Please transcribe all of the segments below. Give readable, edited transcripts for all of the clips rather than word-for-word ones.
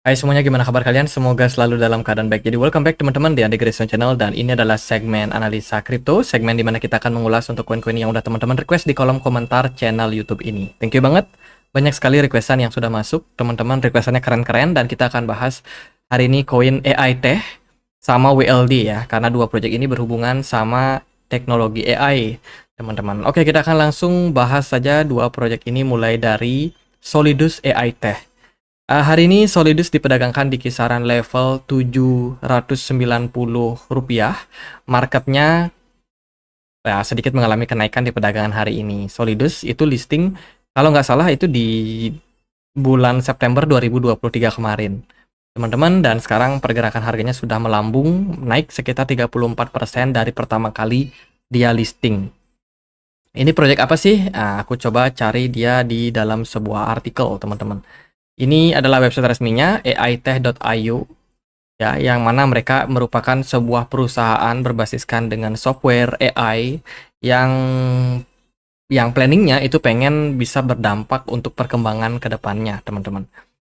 Hai semuanya, gimana kabar kalian? Semoga selalu dalam keadaan baik. Jadi welcome back teman-teman di Andi Grayson Channel, dan ini adalah segmen analisa kripto, segmen dimana kita akan mengulas untuk koin-koin yang udah teman-teman request di kolom komentar channel YouTube ini. Thank you banget, banyak sekali requestan yang sudah masuk, teman-teman requestannya keren-keren, dan kita akan bahas hari ini koin AI Tech sama WLD ya, karena dua project ini berhubungan sama teknologi AI, teman-teman. Oke, kita akan langsung bahas saja dua project ini mulai dari Solidus AI Tech. Hari ini Solidus diperdagangkan di kisaran level Rp790. Marketnya ya, sedikit mengalami kenaikan di perdagangan hari ini. Solidus itu listing, kalau nggak salah itu di bulan September 2023 kemarin, teman-teman. Dan sekarang pergerakan harganya sudah melambung, naik sekitar 34% dari pertama kali dia listing. Ini proyek apa sih? Aku coba cari dia di dalam sebuah artikel, teman-teman. Ini adalah website resminya aitech.io ya, yang mana mereka merupakan sebuah perusahaan berbasiskan dengan software AI yang planningnya itu pengen bisa berdampak untuk perkembangan ke depannya, teman-teman.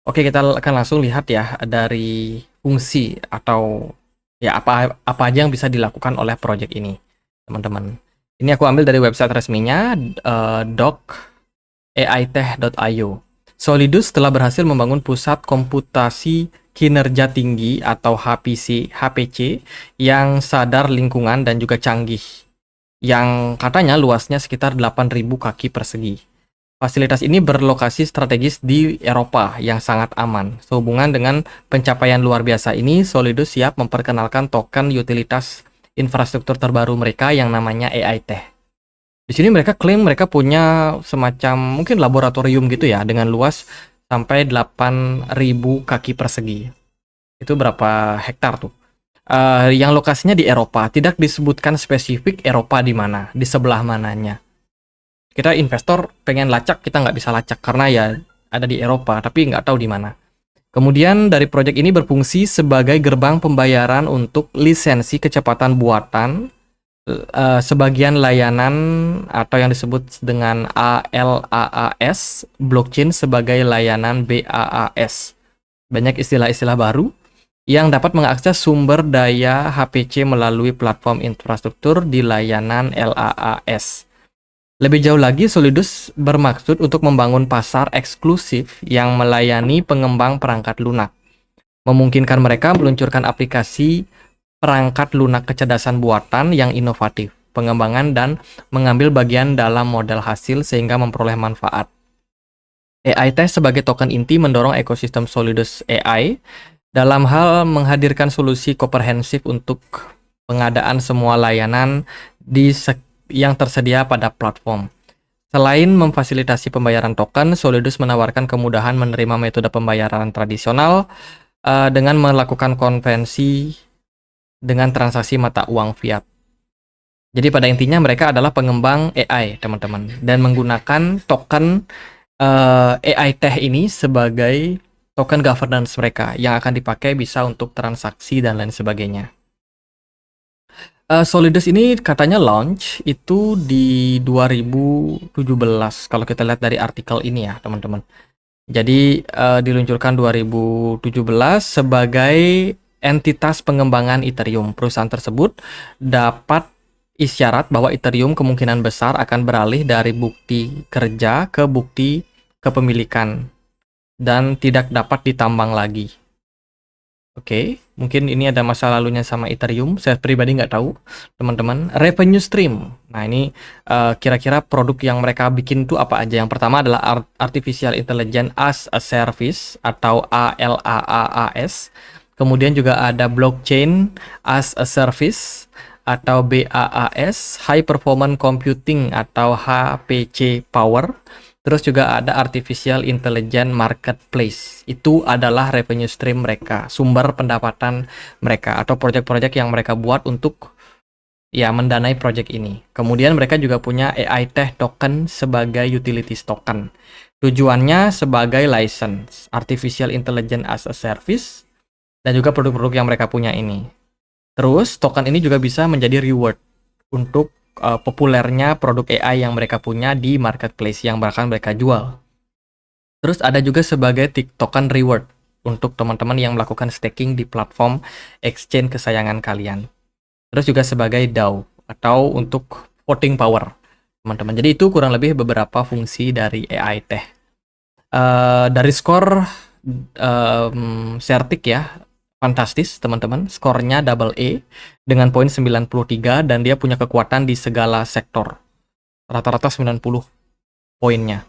Oke, kita akan langsung lihat ya dari fungsi atau ya apa aja yang bisa dilakukan oleh project ini, teman-teman. Ini aku ambil dari website resminya doc.aitech.io. Solidus telah berhasil membangun pusat komputasi kinerja tinggi atau HPC yang sadar lingkungan dan juga canggih, yang katanya luasnya sekitar 8.000 kaki persegi. Fasilitas ini berlokasi strategis di Eropa yang sangat aman. Sehubungan dengan pencapaian luar biasa ini, Solidus siap memperkenalkan token utilitas infrastruktur terbaru mereka yang namanya AI Tech. Di sini mereka klaim mereka punya semacam mungkin laboratorium gitu ya, dengan luas sampai 8.000 kaki persegi. Itu berapa hektar tuh? Yang lokasinya di Eropa, tidak disebutkan spesifik Eropa di mana, di sebelah mananya. Kita investor pengen lacak, kita nggak bisa lacak karena ya ada di Eropa, tapi nggak tahu di mana. Kemudian dari proyek ini berfungsi sebagai gerbang pembayaran untuk lisensi kecepatan buatan, sebagian layanan atau yang disebut dengan ALAAS, blockchain sebagai layanan BAAS. Banyak istilah-istilah baru yang dapat mengakses sumber daya HPC melalui platform infrastruktur di layanan LAAS. Lebih jauh lagi, Solidus bermaksud untuk membangun pasar eksklusif yang melayani pengembang perangkat lunak, memungkinkan mereka meluncurkan aplikasi perangkat lunak kecerdasan buatan yang inovatif, pengembangan dan mengambil bagian dalam model hasil sehingga memperoleh manfaat. AI Tech sebagai token inti mendorong ekosistem Solidus AI dalam hal menghadirkan solusi komprehensif untuk pengadaan semua layanan yang tersedia pada platform. Selain memfasilitasi pembayaran token, Solidus menawarkan kemudahan menerima metode pembayaran tradisional dengan melakukan konvensi dengan transaksi mata uang fiat. Jadi pada intinya mereka adalah pengembang AI, teman-teman, dan menggunakan token AI Tech ini sebagai token governance mereka yang akan dipakai bisa untuk transaksi dan lain sebagainya. Solidus ini katanya launch itu di 2017 kalau kita lihat dari artikel ini ya, teman-teman. Jadi diluncurkan 2017 sebagai entitas pengembangan Ethereum. Perusahaan tersebut dapat isyarat bahwa Ethereum kemungkinan besar akan beralih dari bukti kerja ke bukti kepemilikan dan tidak dapat ditambang lagi. Oke, mungkin ini ada masa lalunya sama Ethereum. Saya pribadi nggak tahu, teman-teman. Revenue stream. Nah, ini kira-kira produk yang mereka bikin itu apa aja? Yang pertama adalah Artificial Intelligence as a Service atau ALAAS. Kemudian juga ada Blockchain as a Service atau BAAS, High Performance Computing atau HPC Power. Terus juga ada Artificial Intelligence Marketplace. Itu adalah revenue stream mereka, sumber pendapatan mereka atau proyek-proyek yang mereka buat untuk ya mendanai proyek ini. Kemudian mereka juga punya AI Tech token sebagai utilities token. Tujuannya sebagai license Artificial Intelligence as a Service dan juga produk-produk yang mereka punya ini. Terus token ini juga bisa menjadi reward untuk populernya produk AI yang mereka punya di marketplace yang bahkan mereka jual. Terus ada juga sebagai token reward. untuk teman-teman yang melakukan staking di platform exchange kesayangan kalian. Terus juga sebagai DAO atau untuk voting power, teman-teman. Jadi itu kurang lebih beberapa fungsi dari AI Teh. Dari skor Certik ya, fantastis teman-teman. Skornya double A dengan poin 93 dan dia punya kekuatan di segala sektor. Rata-rata 90 poinnya.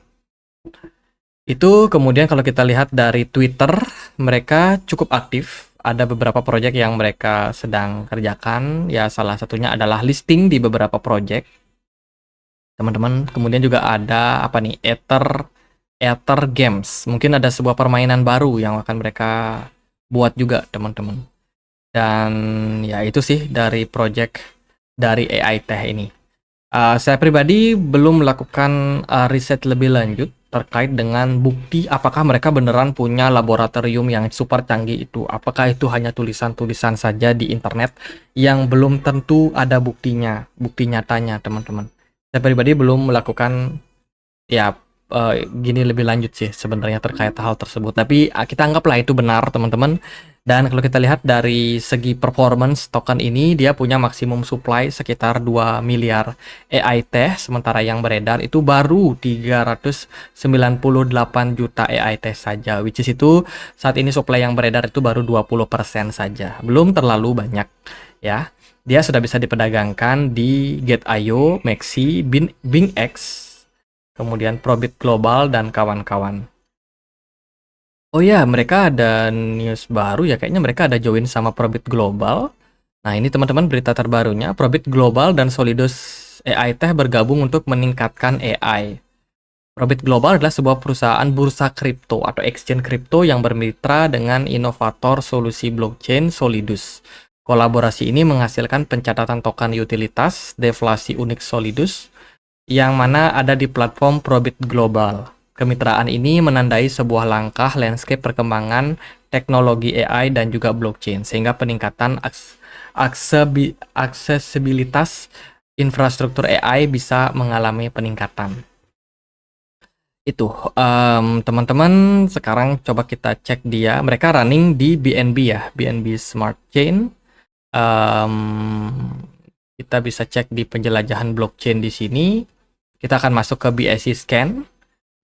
Itu kemudian kalau kita lihat dari Twitter, mereka cukup aktif. Ada beberapa proyek yang mereka sedang kerjakan. Ya, salah satunya adalah listing di beberapa proyek. Teman-teman, kemudian juga ada apa nih? Ether Games. Mungkin ada sebuah permainan baru yang akan mereka buat juga, teman-teman. Dan ya itu sih dari proyek dari AI Teh ini. Saya pribadi belum melakukan riset lebih lanjut terkait dengan bukti apakah mereka beneran punya laboratorium yang super canggih itu. Apakah itu hanya tulisan-tulisan saja di internet yang belum tentu ada buktinya, bukti nyatanya, teman-teman. Saya pribadi belum melakukan ya gini lebih lanjut sih sebenarnya terkait hal tersebut. Tapi kita anggaplah itu benar, teman-teman. Dan kalau kita lihat dari segi performance token ini, dia punya maksimum supply sekitar 2 miliar AI Teh, sementara yang beredar itu baru 398 juta AI Teh saja, which is itu saat ini supply yang beredar itu baru 20% saja, belum terlalu banyak ya. Dia sudah bisa diperdagangkan di Gate.io, Maxi, BingX, kemudian Probit Global dan kawan-kawan. Oh ya, mereka ada news baru ya, kayaknya mereka ada join sama Probit Global. Nah, ini teman-teman berita terbarunya, Probit Global dan Solidus AI Tech bergabung untuk meningkatkan AI. Probit Global adalah sebuah perusahaan bursa kripto atau exchange kripto yang bermitra dengan inovator solusi blockchain Solidus. Kolaborasi ini menghasilkan pencatatan token utilitas deflasi unik Solidus yang mana ada di platform Probit Global. Kemitraan ini menandai sebuah langkah landscape perkembangan teknologi AI dan juga blockchain, sehingga peningkatan aksesibilitas infrastruktur AI bisa mengalami peningkatan. Itu, teman-teman, sekarang coba kita cek dia. Mereka running di BNB ya, BNB Smart Chain. Kita bisa cek di penjelajahan blockchain di sini. Kita akan masuk ke BSC Scan.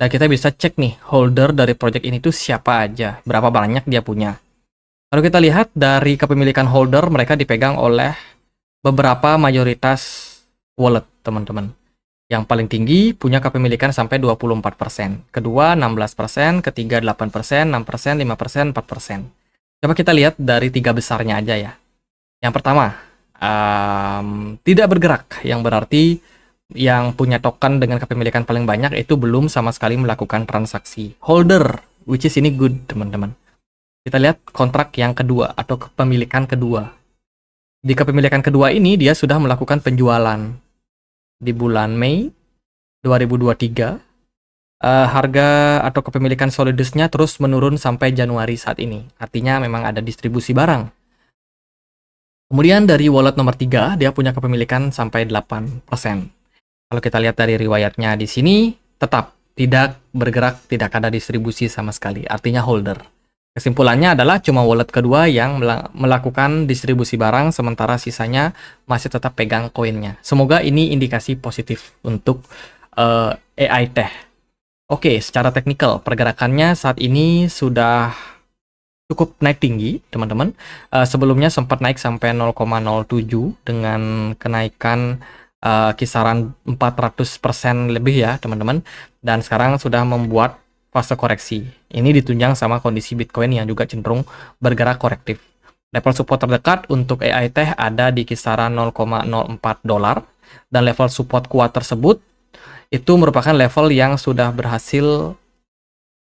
Dan kita bisa cek nih, holder dari project ini tuh siapa aja, berapa banyak dia punya. Kalau kita lihat dari kepemilikan holder, mereka dipegang oleh beberapa mayoritas wallet, teman-teman. Yang paling tinggi punya kepemilikan sampai 24%, kedua 16%, ketiga 8%, 6%, 5%, 4%. Coba kita lihat dari tiga besarnya aja ya. Yang pertama, tidak bergerak, yang berarti yang punya token dengan kepemilikan paling banyak itu belum sama sekali melakukan transaksi. Holder, which is ini good, teman-teman. Kita lihat kontrak yang kedua atau kepemilikan kedua. Di kepemilikan kedua ini dia sudah melakukan penjualan di bulan Mei 2023. Harga atau kepemilikan Solidusnya terus menurun sampai Januari saat ini. Artinya memang ada distribusi barang. Kemudian dari wallet nomor 3, dia punya kepemilikan sampai 8%. Kalau kita lihat dari riwayatnya di sini, tetap tidak bergerak, tidak ada distribusi sama sekali. Artinya holder. Kesimpulannya adalah cuma wallet kedua yang melakukan distribusi barang, sementara sisanya masih tetap pegang koinnya. Semoga ini indikasi positif untuk AI Tech. Oke, secara teknikal, pergerakannya saat ini sudah cukup naik tinggi, teman-teman. Sebelumnya sempat naik sampai 0,07 dengan kenaikan kisaran 400% lebih ya, teman-teman. Dan sekarang sudah membuat fase koreksi. Ini ditunjang sama kondisi Bitcoin yang juga cenderung bergerak korektif. Level support terdekat untuk AI Tech ada di kisaran 0,04 dolar. Dan level support kuat tersebut itu merupakan level yang sudah berhasil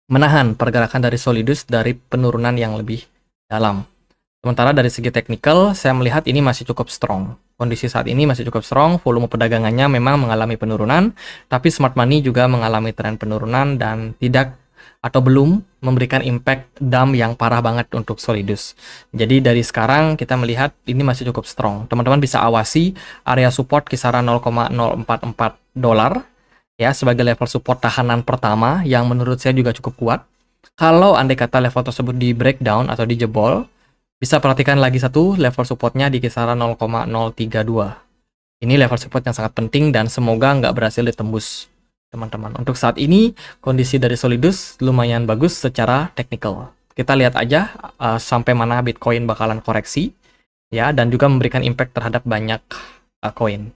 menahan pergerakan dari Solidus dari penurunan yang lebih dalam. Sementara dari segi teknikal, saya melihat ini masih cukup strong. Kondisi saat ini masih cukup strong, volume perdagangannya memang mengalami penurunan, tapi smart money juga mengalami tren penurunan dan tidak atau belum memberikan impact dump yang parah banget untuk Solidus. Jadi dari sekarang kita melihat ini masih cukup strong. Teman-teman bisa awasi area support kisaran 0,044 dolar ya sebagai level support tahanan pertama yang menurut saya juga cukup kuat. Kalau andai kata level tersebut di breakdown atau dijebol, bisa perhatikan lagi satu level supportnya di kisaran 0,032. Ini level support yang sangat penting dan semoga nggak berhasil ditembus, teman-teman. Untuk saat ini, kondisi dari Solidus lumayan bagus secara teknikal. Kita lihat aja sampai mana Bitcoin bakalan koreksi, ya, dan juga memberikan impact terhadap banyak koin.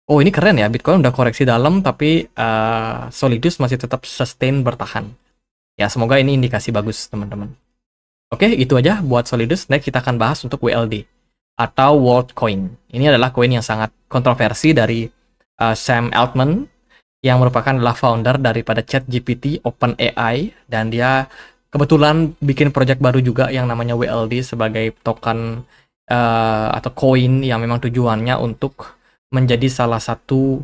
Oh, ini keren ya, Bitcoin udah koreksi dalam, tapi Solidus masih tetap sustain bertahan. Ya, semoga ini indikasi bagus, teman-teman. Oke, itu aja buat Solidus. Next, kita akan bahas untuk WLD atau Worldcoin. Ini adalah koin yang sangat kontroversi dari Sam Altman, yang merupakan adalah founder daripada ChatGPT OpenAI, dan dia kebetulan bikin project baru juga yang namanya WLD sebagai token atau koin yang memang tujuannya untuk menjadi salah satu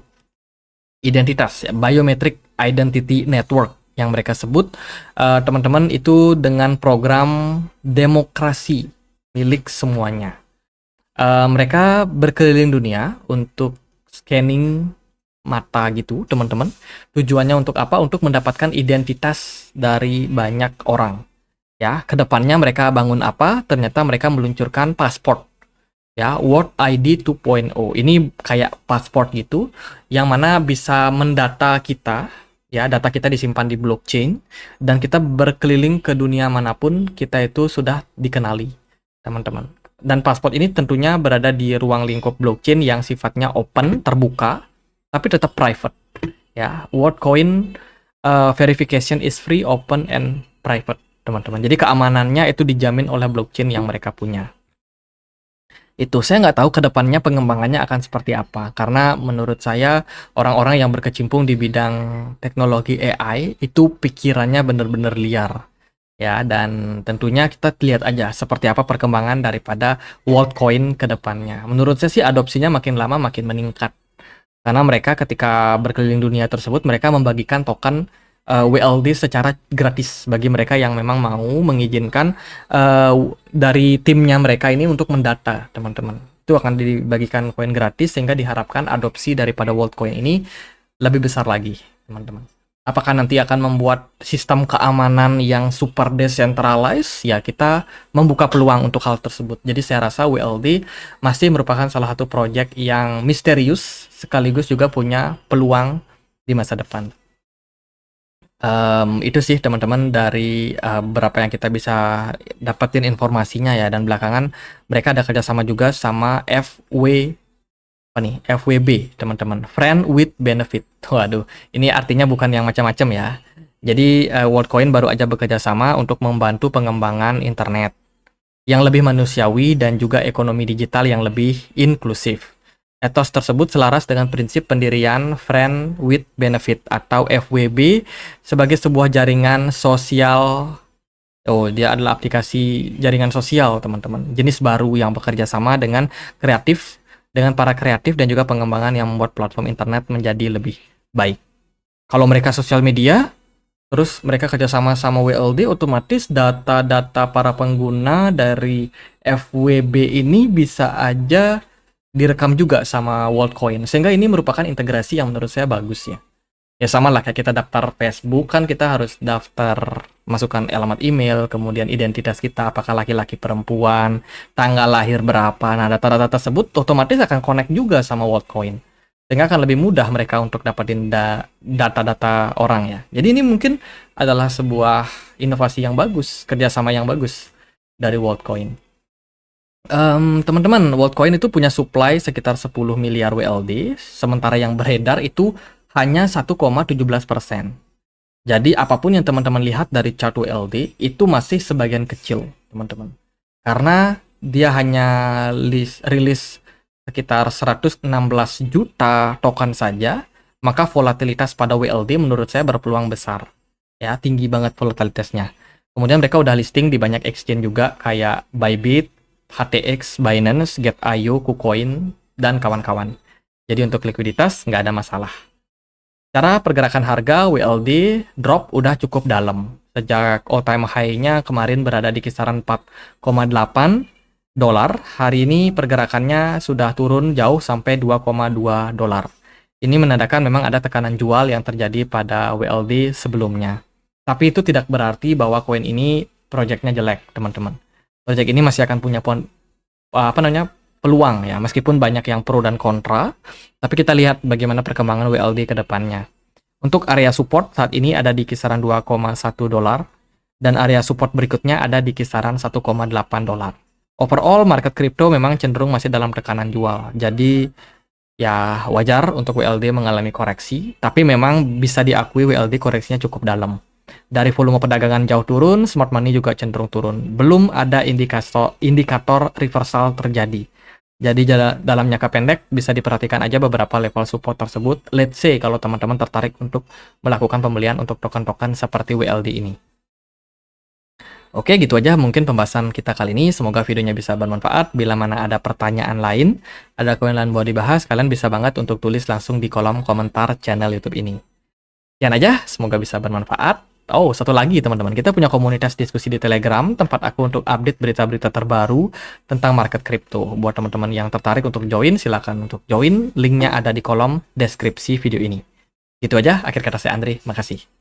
identitas, ya, biometric identity network yang mereka sebut, teman-teman, itu dengan program demokrasi milik semuanya. Mereka berkeliling dunia untuk scanning mata gitu, teman-teman. Tujuannya untuk apa? Untuk mendapatkan identitas dari banyak orang. Ya, kedepannya mereka bangun apa? Ternyata mereka meluncurkan pasport. Ya, World ID 2.0. Ini kayak pasport gitu, yang mana bisa mendata kita. Ya, data kita disimpan di blockchain, dan kita berkeliling ke dunia manapun, kita itu sudah dikenali, teman-teman. Dan pasport ini tentunya berada di ruang lingkup blockchain yang sifatnya open, terbuka, tapi tetap private. Ya, Worldcoin verification is free, open, and private, teman-teman. Jadi keamanannya itu dijamin oleh blockchain yang mereka punya. Itu saya nggak tahu kedepannya pengembangannya akan seperti apa, karena menurut saya orang-orang yang berkecimpung di bidang teknologi AI itu pikirannya benar-benar liar, ya, dan tentunya kita lihat aja seperti apa perkembangan daripada Worldcoin kedepannya. Menurut saya sih adopsinya makin lama makin meningkat, karena mereka ketika berkeliling dunia tersebut mereka membagikan token WLD secara gratis bagi mereka yang memang mau mengizinkan dari timnya mereka ini untuk mendata, teman-teman. Itu akan dibagikan koin gratis sehingga diharapkan adopsi daripada Worldcoin ini lebih besar lagi, teman-teman. Apakah nanti akan membuat sistem keamanan yang super decentralized? Ya, kita membuka peluang untuk hal tersebut. Jadi saya rasa WLD masih merupakan salah satu project yang misterius sekaligus juga punya peluang di masa depan. Itu sih teman-teman dari berapa yang kita bisa dapetin informasinya ya, dan belakangan mereka ada kerjasama juga sama FWB, teman-teman, Friend with Benefit. Waduh, ini artinya bukan yang macam-macam ya. Jadi Worldcoin baru aja bekerja sama untuk membantu pengembangan internet yang lebih manusiawi dan juga ekonomi digital yang lebih inklusif. Etos tersebut selaras dengan prinsip pendirian Friend with Benefit atau FWB sebagai sebuah jaringan sosial. Oh, dia adalah aplikasi jaringan sosial, teman-teman. Jenis baru yang bekerja sama dengan para kreatif dan juga pengembangan yang membuat platform internet menjadi lebih baik. Kalau mereka sosial media, terus mereka kerjasama sama WLD, otomatis data-data para pengguna dari FWB ini bisa aja direkam juga sama Worldcoin, sehingga ini merupakan integrasi yang menurut saya bagus ya. Ya sama lah kayak kita daftar Facebook, kan kita harus daftar, masukkan alamat email, kemudian identitas kita, apakah laki-laki perempuan, tanggal lahir berapa. Nah, data-data tersebut otomatis akan connect juga sama Worldcoin, sehingga akan lebih mudah mereka untuk dapetin data-data orang ya. Jadi ini mungkin adalah sebuah inovasi yang bagus, kerjasama yang bagus dari Worldcoin. Teman-teman, Worldcoin itu punya supply sekitar 10 miliar WLD, sementara yang beredar itu hanya 1,17%. Jadi apapun yang teman-teman lihat dari chart WLD itu masih sebagian kecil, teman-teman. Karena dia hanya rilis sekitar 116 juta token saja, maka volatilitas pada WLD menurut saya berpeluang besar. Ya, tinggi banget volatilitasnya. Kemudian mereka udah listing di banyak exchange juga kayak Bybit, HTX, Binance, Get.io, KuCoin, dan kawan-kawan. Jadi untuk likuiditas nggak ada masalah. Cara pergerakan harga WLD drop udah cukup dalam. Sejak all time high-nya kemarin berada di kisaran 4,8 dolar, hari ini pergerakannya sudah turun jauh sampai 2,2 dolar. Ini menandakan memang ada tekanan jual yang terjadi pada WLD sebelumnya. Tapi itu tidak berarti bahwa koin ini projectnya jelek, teman-teman. Project ini masih akan punya peluang ya, meskipun banyak yang pro dan kontra. Tapi kita lihat bagaimana perkembangan WLD ke depannya. Untuk area support saat ini ada di kisaran 2,1 dolar dan area support berikutnya ada di kisaran 1,8 dolar. Overall market crypto memang cenderung masih dalam tekanan jual. Jadi ya wajar untuk WLD mengalami koreksi, tapi memang bisa diakui WLD koreksinya cukup dalam. Dari volume perdagangan jauh turun, smart money juga cenderung turun. Belum ada indikator reversal terjadi. Jadi dalam jangka pendek bisa diperhatikan aja beberapa level support tersebut. Let's say kalau teman-teman tertarik untuk melakukan pembelian untuk token-token seperti WLD ini. Oke, gitu aja mungkin pembahasan kita kali ini. Semoga videonya bisa bermanfaat. Bila mana ada pertanyaan lain, ada koin lain mau dibahas, kalian bisa banget untuk tulis langsung di kolom komentar channel YouTube ini. Sekian aja, semoga bisa bermanfaat. Oh, satu lagi teman-teman, kita punya komunitas diskusi di Telegram, tempat aku untuk update berita-berita terbaru tentang market crypto. Buat teman-teman yang tertarik untuk join, silakan untuk join. Linknya ada di kolom deskripsi video ini. Gitu aja, akhir kata saya Andri, makasih.